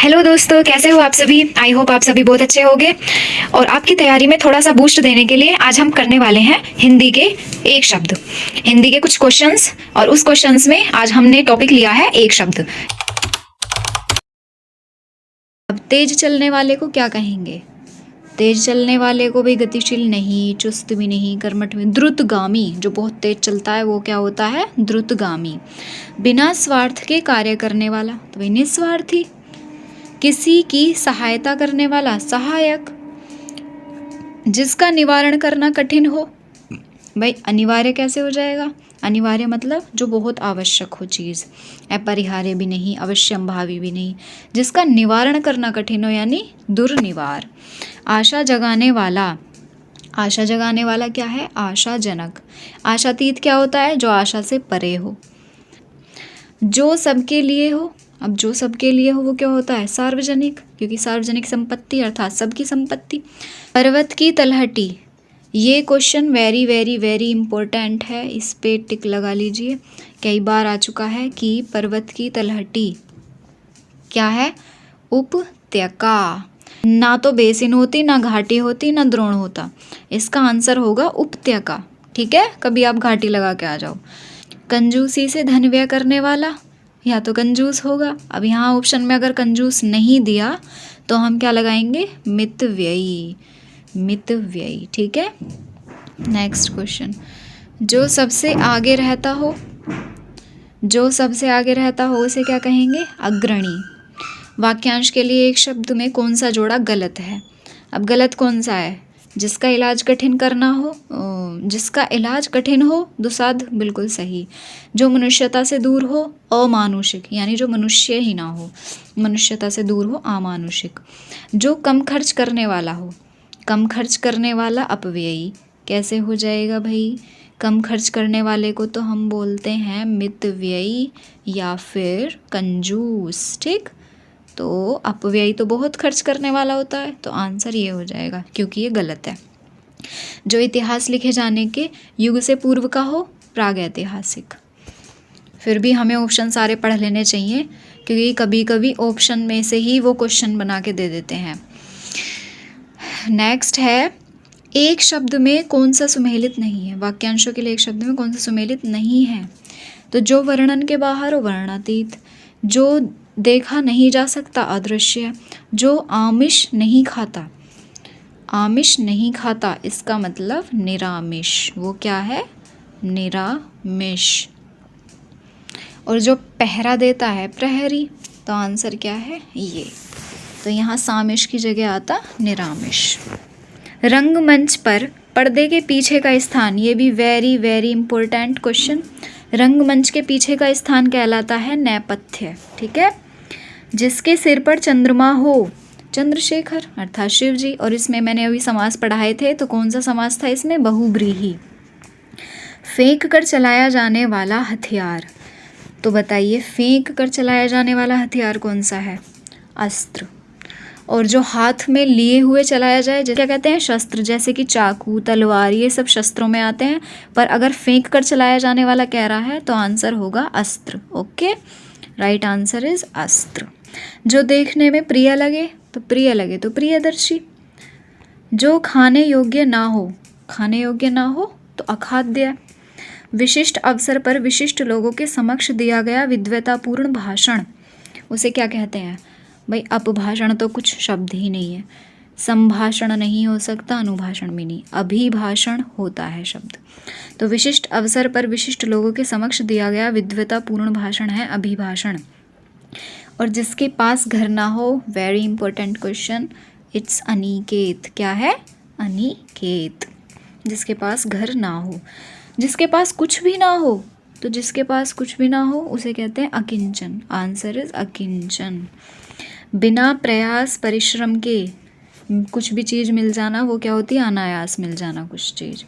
Hello दोस्तों, कैसे हो आप सभी। आई होप आप सभी बहुत अच्छे होंगे। और आपकी तैयारी में थोड़ा सा बूस्ट देने के लिए आज हम करने वाले हैं हिंदी के एक शब्द, हिंदी के कुछ क्वेश्चंस। और उस क्वेश्चंस में आज हमने टॉपिक लिया है एक शब्द। अब तेज चलने वाले को क्या कहेंगे? तेज चलने वाले को भी गतिशील नहीं, चुस्त भी नहीं, कर्मठ भी, द्रुतगामी। जो बहुत तेज चलता है वो क्या होता है? द्रुतगामी। बिना स्वार्थ के कार्य करने वाला तो भाई निस्वार्थी। किसी की सहायता करने वाला सहायक। जिसका निवारण करना कठिन हो, भाई अनिवार्य कैसे हो जाएगा? अनिवार्य मतलब जो बहुत आवश्यक हो चीज़, अपरिहार्य भी नहीं, अवश्यंभावी भी नहीं। जिसका निवारण करना कठिन हो यानी दुर्निवार। आशा जगाने वाला, आशा जगाने वाला क्या है? आशाजनक। आशातीत क्या होता है? जो आशा से परे हो। जो सबके लिए हो, अब जो सबके लिए हो वो क्या होता है? सार्वजनिक, क्योंकि सार्वजनिक संपत्ति अर्थात सबकी संपत्ति। पर्वत की तलहटी, ये question very very very important है, इस पे टिक लगा लीजिए। कई बार आ चुका है कि पर्वत की तलहटी क्या है? उपत्यका। ना तो बेसिन होती, ना घाटी होती, ना द्रोण होता। इसका आंसर होगा उपत्यका। ठीक है, कभी आप घाटी लगा के आ जाओ। कंजूसी से धन व्यय करने वाला या तो कंजूस होगा। अब यहाँ ऑप्शन में अगर कंजूस नहीं दिया तो हम क्या लगाएंगे? मितव्ययी, मितव्ययी। ठीक है, नेक्स्ट क्वेश्चन। जो सबसे आगे रहता हो, जो सबसे आगे रहता हो उसे क्या कहेंगे? अग्रणी। वाक्यांश के लिए एक शब्द में कौन सा जोड़ा गलत है? अब गलत कौन सा है? जिसका इलाज कठिन करना हो, जिसका इलाज कठिन हो, दुसाध बिल्कुल सही। जो मनुष्यता से दूर हो, अमानुषिक, यानी जो मनुष्य ही ना हो, मनुष्यता से दूर हो, अमानुषिक। जो कम खर्च करने वाला हो, कम खर्च करने वाला अपव्ययी। कैसे हो जाएगा भाई? कम खर्च करने वाले को तो हम बोलते हैं मितव्ययी या फिर कंजूस। ठीक, तो अपव्ययी तो बहुत खर्च करने वाला होता है, तो आंसर ये हो जाएगा, क्योंकि ये गलत है। जो इतिहास लिखे जाने के युग से पूर्व का हो, प्रागैतिहासिक। फिर भी हमें ऑप्शन सारे पढ़ लेने चाहिए, क्योंकि कभी कभी ऑप्शन में से ही वो क्वेश्चन बना के दे देते हैं। नेक्स्ट है, एक शब्द में कौन सा सुमेलित नहीं है? वाक्यांशों के लिए एक शब्द में कौन सा सुमेलित नहीं है? तो जो वर्णन के बाहर हो, वर्णातीत। जो देखा नहीं जा सकता, अदृश्य। जो आमिष नहीं खाता, आमिष नहीं खाता, इसका मतलब निरामिष। वो क्या है? निरामिष। और जो पहरा देता है, प्रहरी। तो आंसर क्या है? ये। तो यहाँ सामिष की जगह आता निरामिष। रंगमंच पर पर्दे के पीछे का स्थान, ये भी वेरी वेरी इंपॉर्टेंट क्वेश्चन। रंगमंच के पीछे का स्थान कहलाता है नेपथ्य। ठीक है, जिसके सिर पर चंद्रमा हो, चंद्रशेखर अर्थात शिव जी। और इसमें मैंने अभी समास पढ़ाए थे, तो कौन सा समास था इसमें? बहुब्रीहि। फेंक कर चलाया जाने वाला हथियार, तो बताइए फेंक कर चलाया जाने वाला हथियार कौन सा है? अस्त्र। और जो हाथ में लिए हुए चलाया जाए, जैसे क्या कहते हैं? शस्त्र। जैसे कि चाकू, तलवार, ये सब शस्त्रों में आते हैं। पर अगर फेंक कर चलाया जाने वाला कह रहा है तो आंसर होगा अस्त्र। ओके, राइट आंसर इज अस्त्र। जो देखने में प्रिय लगे, तो प्रिय लगे तो प्रियदर्शी। जो खाने योग्य ना हो, खाने योग्य ना हो तो अखाद्य। विशिष्ट अवसर पर विशिष्ट लोगों के समक्ष दिया गया विद्वतापूर्ण भाषण, उसे क्या कहते हैं? भाई अपभाषण तो कुछ शब्द ही नहीं है। संभाषण नहीं हो सकता, अनुभाषण भी नहीं, अभिभाषण होता है शब्द। तो विशिष्ट अवसर पर विशिष्ट लोगों के समक्ष दिया गया विद्वतापूर्ण भाषण है अभिभाषण। और जिसके पास घर ना हो, very important question, it's Aniket. क्या है? अनिकेत। जिसके पास घर ना हो। जिसके पास कुछ भी ना हो, तो जिसके पास कुछ भी ना हो उसे कहते हैं अकिंचन। आंसर इज अकिंचन। बिना प्रयास परिश्रम के कुछ भी चीज़ मिल जाना, वो क्या होती है? अनायास मिल जाना कुछ चीज़।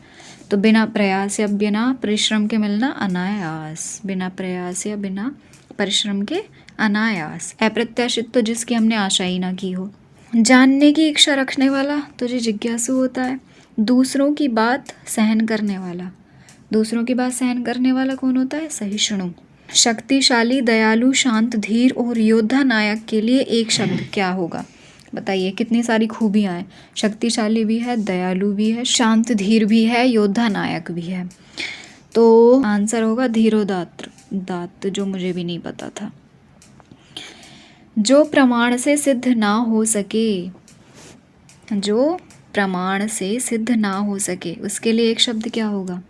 तो बिना प्रयास या बिना परिश्रम के मिलना अनायास। बिना प्रयास या बिना परिश्रम के अनायास। अप्रत्याशित तो जिसकी हमने आशा ही ना की हो। जानने की इच्छा रखने वाला तो जो जिज्ञासु होता है। दूसरों की बात सहन करने वाला, दूसरों की बात सहन करने वाला कौन होता है? सहिष्णु। शक्तिशाली, दयालु, शांत, धीर और योद्धा नायक के लिए एक शब्द क्या होगा? बताइए, कितनी सारी खूबियाँ हैं। शक्तिशाली भी है, दयालु भी है, शांत धीर भी है, योद्धा नायक भी है। तो आंसर होगा धीरोदात्त, जो मुझे भी नहीं पता था। जो प्रमाण से सिद्ध ना हो सके, जो प्रमाण से सिद्ध ना हो सके, उसके लिए एक शब्द क्या होगा?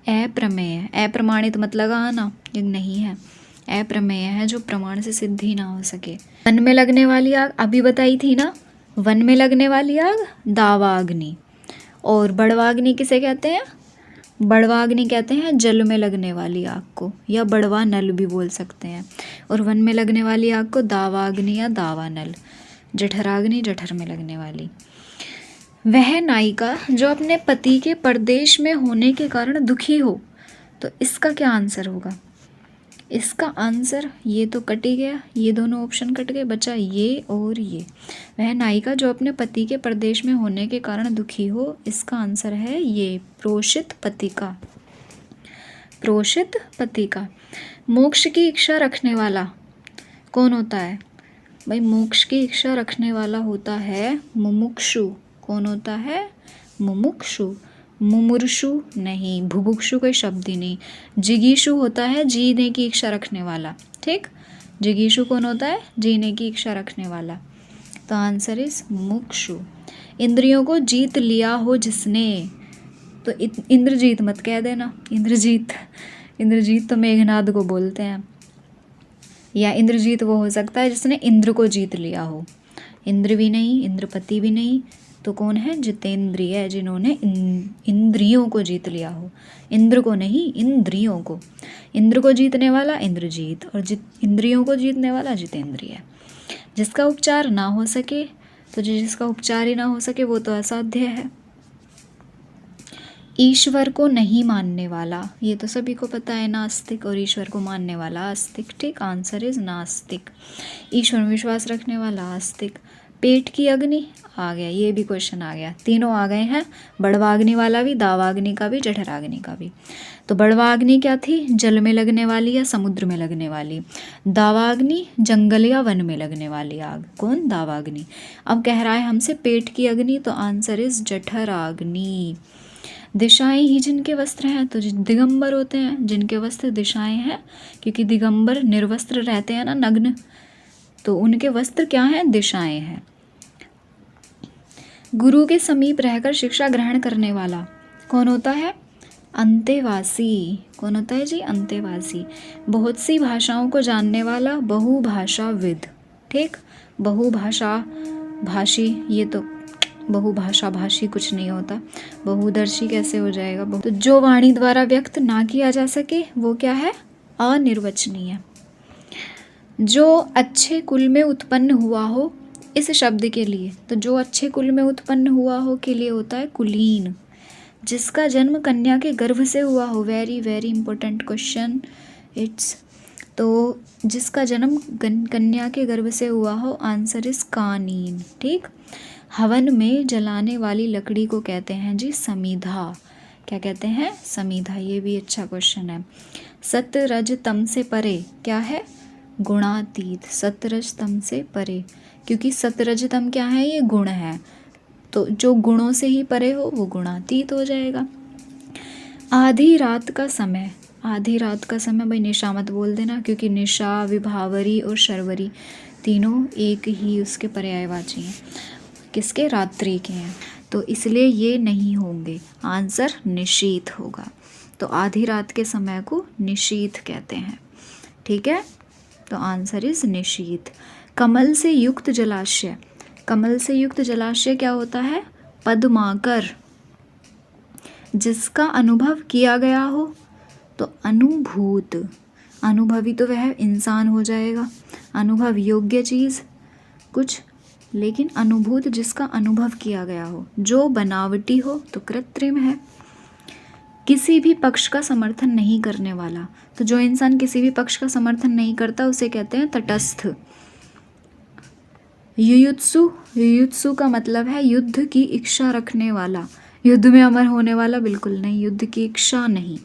अप्रमेय। अप्रमाणित मत लगा ना, ये नहीं है। अप्रमेय है जो प्रमाण से सिद्ध ही ना हो सके। वन में लगने वाली आग अभी बताई थी ना, वन में लगने वाली आग दावाग्नि, और बड़वाग्नि किसे कहते हैं? बड़वाग्नि कहते हैं जल में लगने वाली आग को, या बड़वा नल भी बोल सकते हैं। और वन में लगने वाली आग को दावाग्नि या दावानल। जठराग्नि, जठर में लगने वाली। वह नायिका जो अपने पति के परदेश में होने के कारण दुखी हो, तो इसका क्या आंसर होगा? इसका आंसर, ये तो कट ही गया, ये दोनों ऑप्शन कट गए, बचा ये और ये। वह नायिका जो अपने पति के परदेश में होने के कारण दुखी हो, इसका आंसर है ये, प्रोषित पति का। प्रोषित पति का। मोक्ष की इच्छा रखने वाला कौन होता है? भाई मोक्ष की इच्छा रखने वाला होता है मुमुक्षु। कौन होता है? मुमुक्षु। मुमुर्षु नहीं, भुभुक्षु कोई शब्द ही नहीं। जिगीषु होता है जीने की इच्छा रखने वाला, ठीक। जिगीषु कौन होता है? जीने की इच्छा रखने वाला। तो आंसर इज मुमुक्षु। इंद्रियों को जीत लिया हो जिसने, तो इंद्रजीत मत कह देना। इंद्रजीत, इंद्रजीत तो मेघनाद को बोलते हैं, या इंद्रजीत वो हो सकता है जिसने इंद्र को जीत लिया हो। इंद्र भी नहीं, इंद्रपति भी नहीं, तो कौन है? जितेंद्रिय, जिन्होंने इंद्रियों को जीत लिया हो। इंद्र को नहीं, इंद्रियों को। इंद्र को जीतने वाला इंद्रजीत, और इंद्रियों को जीतने वाला जितेंद्रिय। जिसका उपचार ना हो सके, तो जिसका उपचार ही ना हो सके वो तो असाध्य है। ईश्वर को नहीं मानने वाला, ये तो सभी को पता है, नास्तिक। और ईश्वर को मानने वाला आस्तिक, ठीक। आंसर इज नास्तिक। ईश्वर में विश्वास रखने वाला आस्तिक। पेट की अग्नि आ गया, ये भी क्वेश्चन आ गया। तीनों आ गए हैं, बड़वाग्नि वाला भी, दावाग्नि का भी, जठराग्नि का भी। तो बड़वाग्नि क्या थी? जल में लगने वाली या समुद्र में लगने वाली। दावाग्नि जंगल या वन में लगने वाली आग। कौन? दावाग्नि। अब कह रहा है हमसे पेट की अग्नि, तो आंसर इज जठराग्नि। दिशाएं ही जिनके वस्त्र हैं, तो दिगंबर होते हैं जिनके वस्त्र दिशाएं हैं, क्योंकि दिगंबर निर्वस्त्र रहते हैं ना, नग्न, तो उनके वस्त्र क्या हैं? दिशाएं हैं। गुरु के समीप रहकर शिक्षा ग्रहण करने वाला कौन होता है? अंतेवासी। कौन होता है जी? अंतेवासी। बहुत सी भाषाओं को जानने वाला बहुभाषाविद, ठीक। बहुभाषा भाषी, ये तो बहुभाषा भाषी कुछ नहीं होता, बहुदर्शी कैसे हो जाएगा? तो जो वाणी द्वारा व्यक्त ना किया जा सके वो क्या है? अनिर्वचनीय। जो अच्छे कुल में उत्पन्न हुआ हो, इस शब्द के लिए, तो जो अच्छे कुल में उत्पन्न हुआ हो के लिए होता है कुलीन। जिसका जन्म कन्या के गर्भ से हुआ हो, very very important question it's. तो जिसका जन्म कन्या के गर्भ से हुआ हो, आंसर इज कानीन, ठीक। हवन में जलाने वाली लकड़ी को कहते हैं जी समीधा। क्या कहते हैं? समीधा। ये भी अच्छा क्वेश्चन है। सत्य रज तम से परे क्या है? गुणातीत। सत्य रज तम से परे, क्योंकि सत्य रज तम क्या है? ये गुण है, तो जो गुणों से ही परे हो वो गुणातीत हो जाएगा। आधी रात का समय, आधी रात का समय, भाई निशा मत बोल देना, क्योंकि निशा, विभावरी और शर्वरी तीनों एक ही उसके पर्यायवाची हैं। किसके? रात्रि के हैं, तो इसलिए ये नहीं होंगे। आंसर निशीथ होगा। तो आधी रात के समय को निशीथ कहते हैं, ठीक है। तो आंसर इज निशीथ। कमल से युक्त जलाशय, कमल से युक्त जलाशय क्या होता है? पद्माकर। जिसका अनुभव किया गया हो, तो अनुभूत। अनुभवी तो वह इंसान हो जाएगा, अनुभव योग्य चीज़ कुछ, लेकिन अनुभूत जिसका अनुभव किया गया हो। जो बनावटी हो तो कृत्रिम है। किसी भी पक्ष का समर्थन नहीं करने वाला, तो जो इंसान किसी भी पक्ष का समर्थन नहीं करता उसे कहते हैं तटस्थ। युयुत्सु, युयुत्सु का मतलब है युद्ध की इच्छा रखने वाला। युद्ध में अमर होने वाला बिल्कुल नहीं, युद्ध की इच्छा नहीं।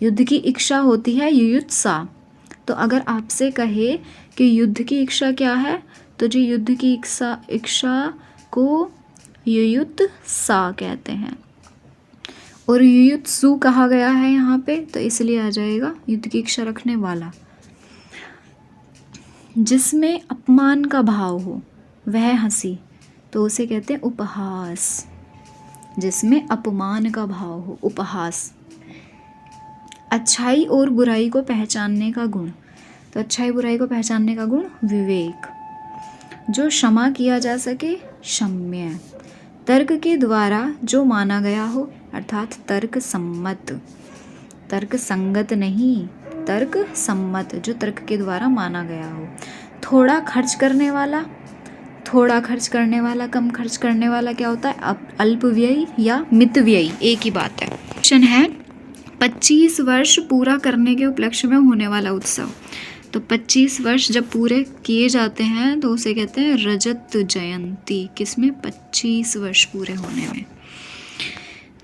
युद्ध की इच्छा होती है युयुत्सा, तो अगर आपसे कहे कि युद्ध की इच्छा क्या है, तो जो युद्ध की इच्छा को युयुत्सु सा कहते हैं, और युयुत्सु कहा गया है यहाँ पे, तो इसलिए आ जाएगा युद्ध की इच्छा रखने वाला। जिसमें अपमान का भाव हो वह हंसी, तो उसे कहते हैं उपहास। जिसमें अपमान का भाव हो, उपहास। अच्छाई और बुराई को पहचानने का गुण, तो अच्छाई बुराई को पहचानने का गुण विवेक। जो क्षमा किया जा सके, क्षम्य। तर्क के द्वारा जो माना गया हो, अर्थात तर्क सम्मत, तर्क संगत नहीं, तर्क सम्मत, जो तर्क के द्वारा माना गया हो। थोड़ा खर्च करने वाला, थोड़ा खर्च करने वाला, कम खर्च करने वाला क्या होता है? अल्पव्ययी या मितव्ययी, एक ही बात है। क्वेश्चन है 25 वर्ष पूरा करने के उपलक्ष्य में होने वाला उत्सव। तो 25 वर्ष जब पूरे किए जाते हैं तो उसे कहते हैं रजत जयंती। किसमें? 25 वर्ष पूरे होने में।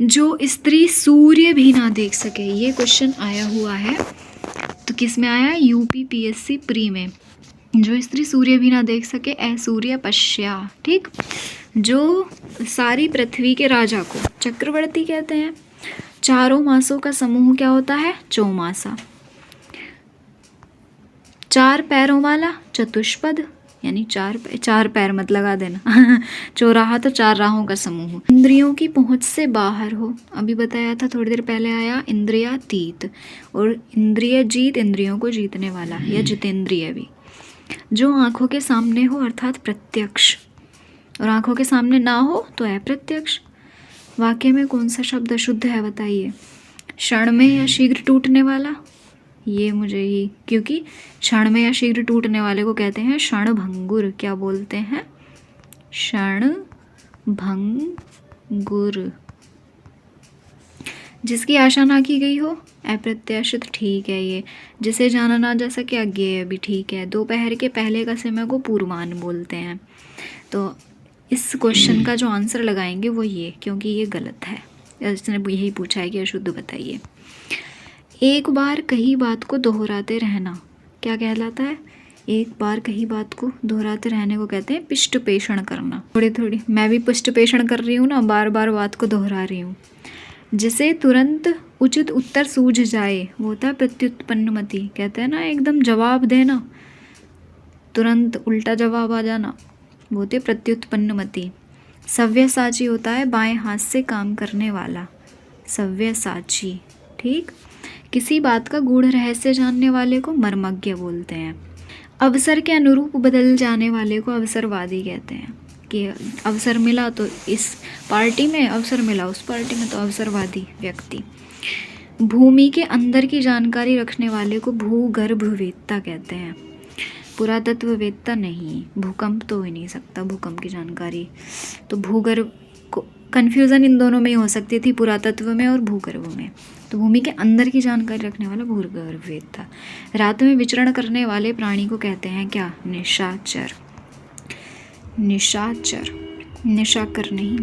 जो स्त्री सूर्य भी ना देख सके, ये क्वेश्चन आया हुआ है, तो किस में आया है? UPPSC प्री में। जो स्त्री सूर्य भी ना देख सके, असूर्य पश्या। ठीक। जो सारी पृथ्वी के राजा को चक्रवर्ती कहते हैं। चारों मासों का समूह क्या होता है? चौमासा। 4 पैरों वाला चतुष्पद, यानी चार पैर मत लगा देना चौराहा तो 4 राहों का समूह। इंद्रियों की पहुंच से बाहर हो, अभी बताया था थोड़ी देर पहले आया, इंद्रियातीत। और इंद्रिय जीत, इंद्रियों को जीतने वाला या जितेंद्रिय भी। जो आंखों के सामने हो, अर्थात प्रत्यक्ष, और आंखों के सामने ना हो तो अप्रत्यक्ष। वाक्य में कौन सा शब्द अशुद्ध है बताइए? क्षण में या शीघ्र टूटने वाला, ये मुझे ही, क्योंकि क्षण में या शीघ्र टूटने वाले को कहते हैं क्षणभंगुर। क्या बोलते हैं? क्षणभंगुर। जिसकी आशा ना की गई हो, अप्रत्याशित। ठीक है ये। जिसे जाना ना जा सके, अज्ञेय भी ठीक है। दोपहर के पहले का समय को पूर्वाह्न बोलते हैं। तो इस क्वेश्चन का जो आंसर लगाएंगे वो ये, क्योंकि ये गलत है। इसने यही पूछा है कि अशुद्ध बताइए। एक बार कही बात को दोहराते रहना क्या कहलाता है? एक बार कही बात को दोहराते रहने को कहते हैं पिष्टपेषण करना। थोड़ी मैं भी पिष्टपेषण कर रही हूँ ना, बार बार बात को दोहरा रही हूँ। जिसे तुरंत उचित उत्तर सूझ जाए वो होता है प्रत्युत्पन्नमति। कहते हैं ना एकदम जवाब देना, तुरंत उल्टा जवाब आ जाना, वो होती है प्रत्युत्पन्नमति। सव्यसाची होता है बाएं हाथ से काम करने वाला, सव्यसाची। ठीक। किसी बात का गूढ़ रहस्य जानने वाले को मर्मज्ञ बोलते हैं। अवसर के अनुरूप बदल जाने वाले को अवसरवादी कहते हैं। कि अवसर मिला तो इस पार्टी में, अवसर मिला उस पार्टी में, तो अवसरवादी व्यक्ति। भूमि के अंदर की जानकारी रखने वाले को भूगर्भवेत्ता कहते हैं। पुरातत्ववेत्ता नहीं, भूकंप तो हो ही नहीं सकता, भूकंप की जानकारी। तो भूगर्भ को कन्फ्यूज़न इन दोनों में ही हो सकती थी, पुरातत्व में और भूगर्भ में। तो भूमि के अंदर की जानकारी रखने वाला भूगर्भवेत्ता। रात में विचरण करने वाले प्राणी को कहते हैं क्या? निशाचर। निशाचर, निशाकर नहीं।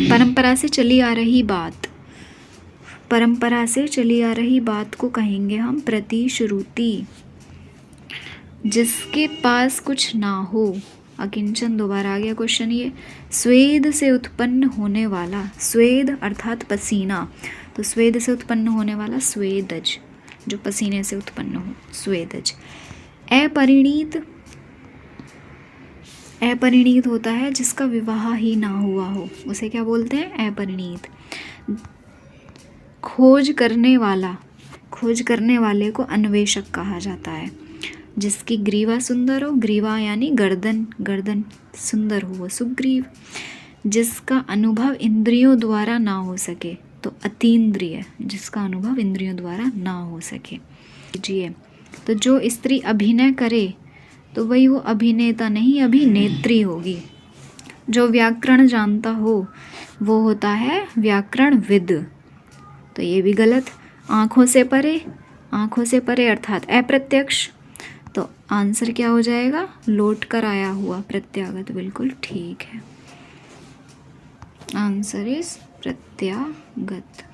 परंपरा से चली आ रही बात, परंपरा से चली आ रही बात को कहेंगे हम प्रतिश्रुति। जिसके पास कुछ ना हो, अकिंचन। दोबारा आ गया क्वेश्चन ये। स्वेद से उत्पन्न होने वाला, स्वेद अर्थात पसीना, तो स्वेद से उत्पन्न होने वाला स्वेदज, जो पसीने से उत्पन्न हो, स्वेदज। अपरिणीत, अपरिणीत होता है जिसका विवाह ही ना हुआ हो, उसे क्या बोलते हैं? अपरिणीत। खोज करने वाला, खोज करने वाले को अन्वेषक कहा जाता है। जिसकी ग्रीवा सुंदर हो, ग्रीवा यानी गर्दन, गर्दन सुंदर हो वो सुग्रीव। जिसका अनुभव इंद्रियों द्वारा ना हो सके, तो अतीन्द्रिय, जिसका अनुभव इंद्रियों द्वारा ना हो सके। जी। तो जो स्त्री अभिनय करे तो वही वो अभिनेता नहीं, अभिनेत्री होगी। जो व्याकरण जानता हो वो होता है व्याकरणविद, तो ये भी गलत। आँखों से परे, आँखों से परे अर्थात अप्रत्यक्ष, तो आंसर क्या हो जाएगा? लौट कर आया हुआ, प्रत्यागत। बिल्कुल ठीक है, आंसर इज प्रत्यागत।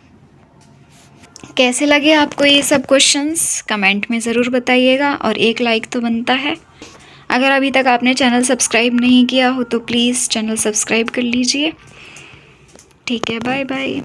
कैसे लगे आपको ये सब क्वेश्चंस कमेंट में ज़रूर बताइएगा, और एक लाइक तो बनता है। अगर अभी तक आपने चैनल सब्सक्राइब नहीं किया हो तो प्लीज़ चैनल सब्सक्राइब कर लीजिए। ठीक है, बाय बाय।